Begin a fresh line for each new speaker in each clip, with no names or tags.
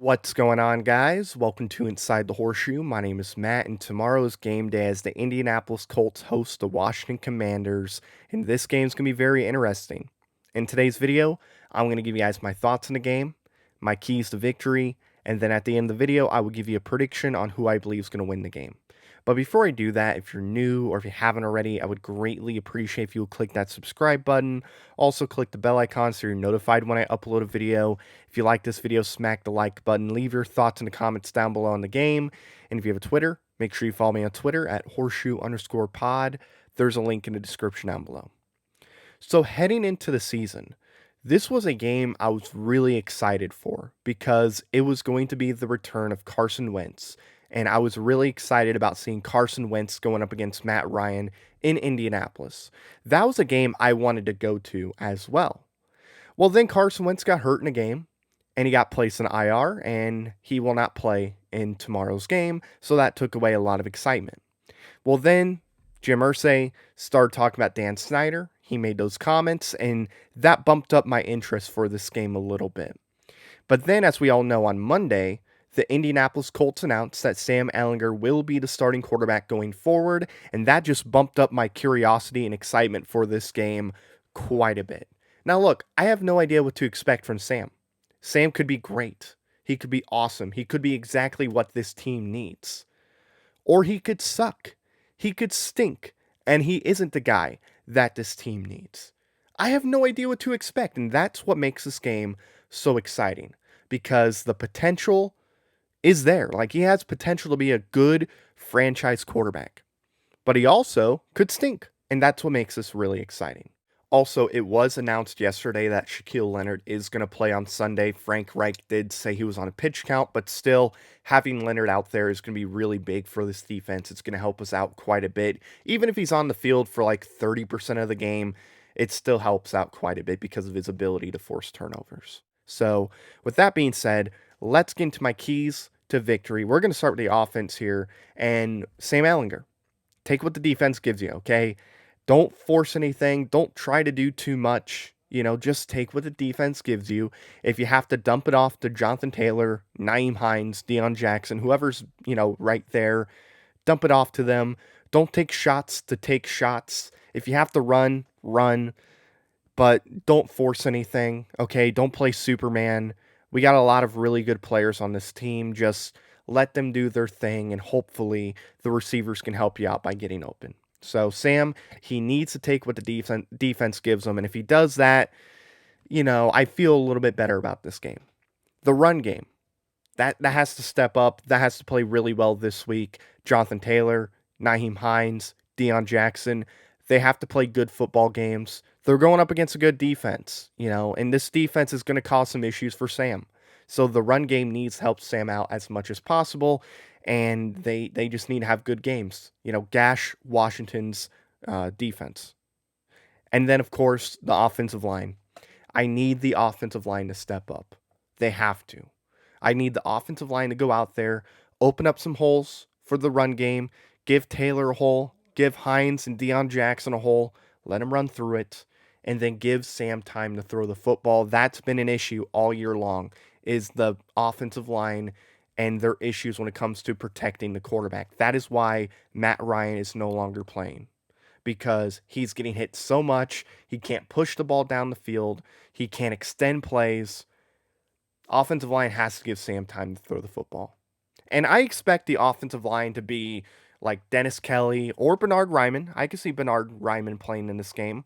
What's going on, guys? Welcome to Inside the Horseshoe. My name is Matt, and tomorrow's game day as the Indianapolis Colts host the Washington Commanders, and this game's going to be very interesting. In today's video, I'm going to give you guys my thoughts on the game, my keys to victory, and then at the end of the video, I will give you a prediction on who I believe is going to win the game. But before I do that, if you're new or if you haven't already, I would greatly appreciate if you would click that subscribe button. Also, click the bell icon so you're notified when I upload a video. If you like this video, smack the like button. Leave your thoughts in the comments down below on the game. And if you have a Twitter, make sure you follow me on Twitter at horseshoe_pod. There's a link in the description down below. So heading into the season, this was a game I was really excited for because it was going to be the return of Carson Wentz. And I was really excited about seeing Carson Wentz going up against Matt Ryan in Indianapolis. That was a game I wanted to go to as well. Well, then Carson Wentz got hurt in a game, and he got placed in IR, and he will not play in tomorrow's game, so that took away a lot of excitement. Well, then Jim Irsay started talking about Dan Snyder. He made those comments, and that bumped up my interest for this game a little bit. But then, as we all know, on Monday, the Indianapolis Colts announced that Sam Ehlinger will be the starting quarterback going forward, and that just bumped up my curiosity and excitement for this game quite a bit. Now, look, I have no idea what to expect from Sam. Sam could be great. He could be awesome. He could be exactly what this team needs. Or he could suck. He could stink, and he isn't the guy that this team needs. I have no idea what to expect, and that's what makes this game so exciting, because the potential is there. Like, he has potential to be a good franchise quarterback, but he also could stink, and that's what makes this really exciting. Also, it was announced yesterday that Shaquille Leonard is going to play on Sunday. Frank Reich did say he was on a pitch count, but still, having Leonard out there is going to be really big for this defense. It's going to help us out quite a bit. Even if he's on the field for like 30% of the game, it still helps out quite a bit because of his ability to force turnovers. So, with that being said, let's get into my keys to victory. We're going to start with the offense here, and Sam Ehlinger. Take what the defense gives you, okay? Don't force anything. Don't try to do too much. Just take what the defense gives you. If you have to dump it off to Jonathan Taylor, Nyheim Hines, Deion Jackson, whoever's, right there, dump it off to them. Don't take shots to take shots. If you have to run, run, but don't force anything, okay? Don't play Superman. We got a lot of really good players on this team. Just let them do their thing, and hopefully the receivers can help you out by getting open. So Sam, he needs to take what the defense gives him, and if he does that, I feel a little bit better about this game. The run game, that has to step up. That has to play really well this week. Jonathan Taylor, Nyheim Hines, Deion Jackson, they have to play good football games. They're going up against a good defense, and this defense is going to cause some issues for Sam. So the run game needs to help Sam out as much as possible, and they just need to have good games. Gash Washington's defense. And then, of course, the offensive line. I need the offensive line to step up. They have to. I need the offensive line to go out there, open up some holes for the run game, give Taylor a hole, give Hines and Deion Jackson a hole, let them run through it, and then give Sam time to throw the football. That's been an issue all year long, is the offensive line and their issues when it comes to protecting the quarterback. That is why Matt Ryan is no longer playing, because he's getting hit so much. He can't push the ball down the field. He can't extend plays. Offensive line has to give Sam time to throw the football. And I expect the offensive line to be like Dennis Kelly or Bernard Ryman. I could see Bernard Ryman playing in this game.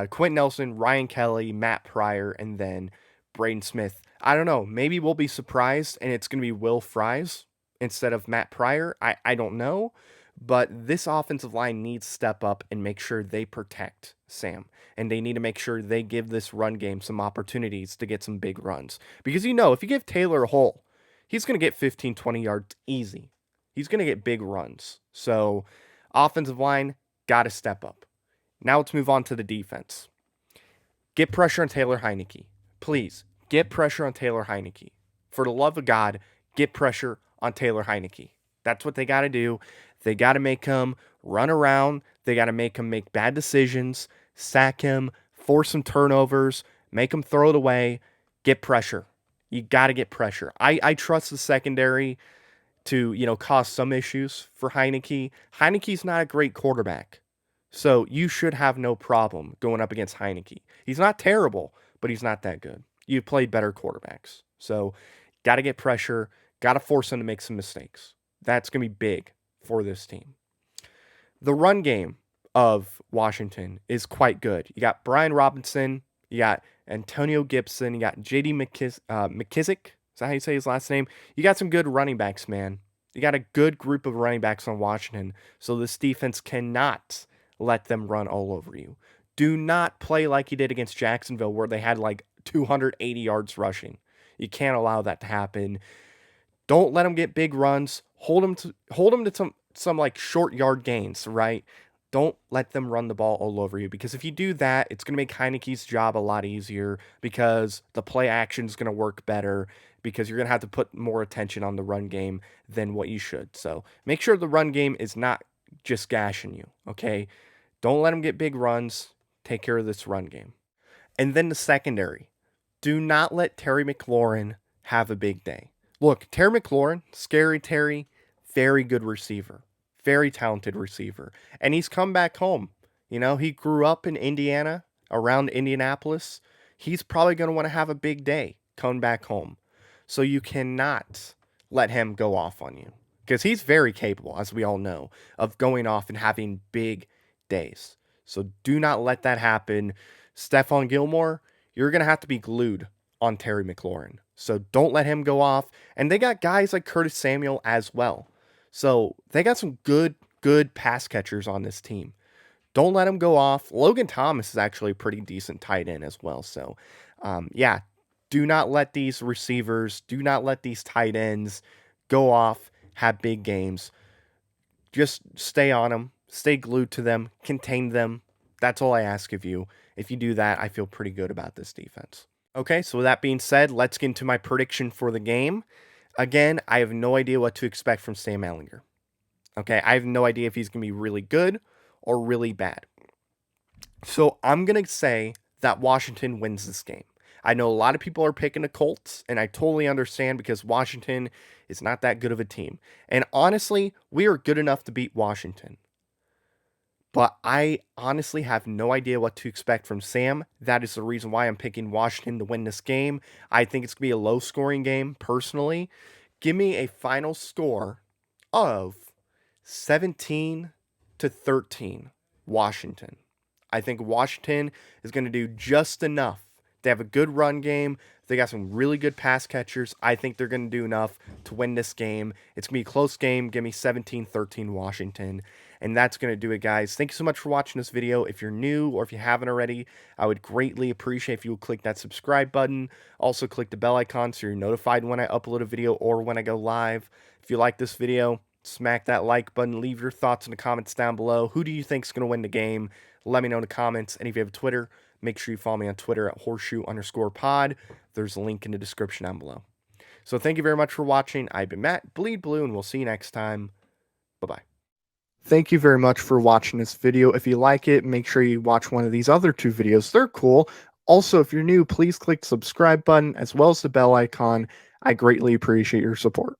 Quentin Nelson, Ryan Kelly, Matt Pryor, and then Braden Smith. I don't know. Maybe we'll be surprised and it's going to be Will Fries instead of Matt Pryor. I don't know. But this offensive line needs to step up and make sure they protect Sam. And they need to make sure they give this run game some opportunities to get some big runs. Because if you give Taylor a hole, he's going to get 15, 20 yards easy. He's going to get big runs. So, offensive line, got to step up. Now let's move on to the defense. Get pressure on Taylor Heineke. Please, get pressure on Taylor Heineke. For the love of God, get pressure on Taylor Heineke. That's what they got to do. They got to make him run around. They got to make him make bad decisions, sack him, force some turnovers, make him throw it away, get pressure. You got to get pressure. I trust the secondary to, cause some issues for Heineke. Heineke's not a great quarterback. So you should have no problem going up against Heineke. He's not terrible, but he's not that good. You've played better quarterbacks. So got to get pressure, got to force him to make some mistakes. That's going to be big for this team. The run game of Washington is quite good. You got Brian Robinson, you got Antonio Gibson, you got JD McKissick. Is that how you say his last name? You got some good running backs, man. You got a good group of running backs on Washington, so this defense cannot let them run all over you. Do not play like you did against Jacksonville, where they had like 280 yards rushing. You can't allow that to happen. Don't let them get big runs. Hold them to some like short yard gains, right? Don't let them run the ball all over you, because if you do that, it's going to make Heineke's job a lot easier, because the play action is going to work better, because you're going to have to put more attention on the run game than what you should. So make sure the run game is not just gashing you, okay? Don't let them get big runs. Take care of this run game. And then the secondary. Do not let Terry McLaurin have a big day. Look, Terry McLaurin, scary Terry, very good receiver, very talented receiver. And he's come back home. He grew up in Indiana, around Indianapolis. He's probably going to want to have a big day coming back home. So you cannot let him go off on you, because he's very capable, as we all know, of going off and having big days. So do not let that happen. Stephon Gilmore, you're going to have to be glued on Terry McLaurin. So don't let him go off. And they got guys like Curtis Samuel as well. So they got some good pass catchers on this team. Don't let him go off. Logan Thomas is actually a pretty decent tight end as well. So, yeah, do not let these receivers, do not let these tight ends go off, have big games. Just stay on them, stay glued to them, contain them. That's all I ask of you. If you do that, I feel pretty good about this defense. Okay, so with that being said, let's get into my prediction for the game. Again, I have no idea what to expect from Sam Ehlinger. Okay, I have no idea if he's going to be really good or really bad. So I'm going to say that Washington wins this game. I know a lot of people are picking the Colts, and I totally understand, because Washington is not that good of a team. And honestly, we are good enough to beat Washington. But I honestly have no idea what to expect from Sam. That is the reason why I'm picking Washington to win this game. I think it's going to be a low-scoring game, personally. Give me a final score of 17-13, Washington. I think Washington is going to do just enough. They have a good run game. They got some really good pass catchers. I think they're going to do enough to win this game. It's going to be a close game. Give me 17-13 Washington. And that's going to do it, guys. Thank you so much for watching this video. If you're new or if you haven't already, I would greatly appreciate if you would click that subscribe button. Also, click the bell icon so you're notified when I upload a video or when I go live. If you like this video, smack that like button. Leave your thoughts in the comments down below. Who do you think is going to win the game? Let me know in the comments. And if you have Twitter, make sure you follow me on Twitter at horseshoe_pod. There's a link in the description down below. So thank you very much for watching. I've been Matt, Bleed Blue, and we'll see you next time. Bye-bye. Thank you very much for watching this video. If you like it, make sure you watch one of these other two videos. They're cool. Also, if you're new, please click the subscribe button as well as the bell icon. I greatly appreciate your support.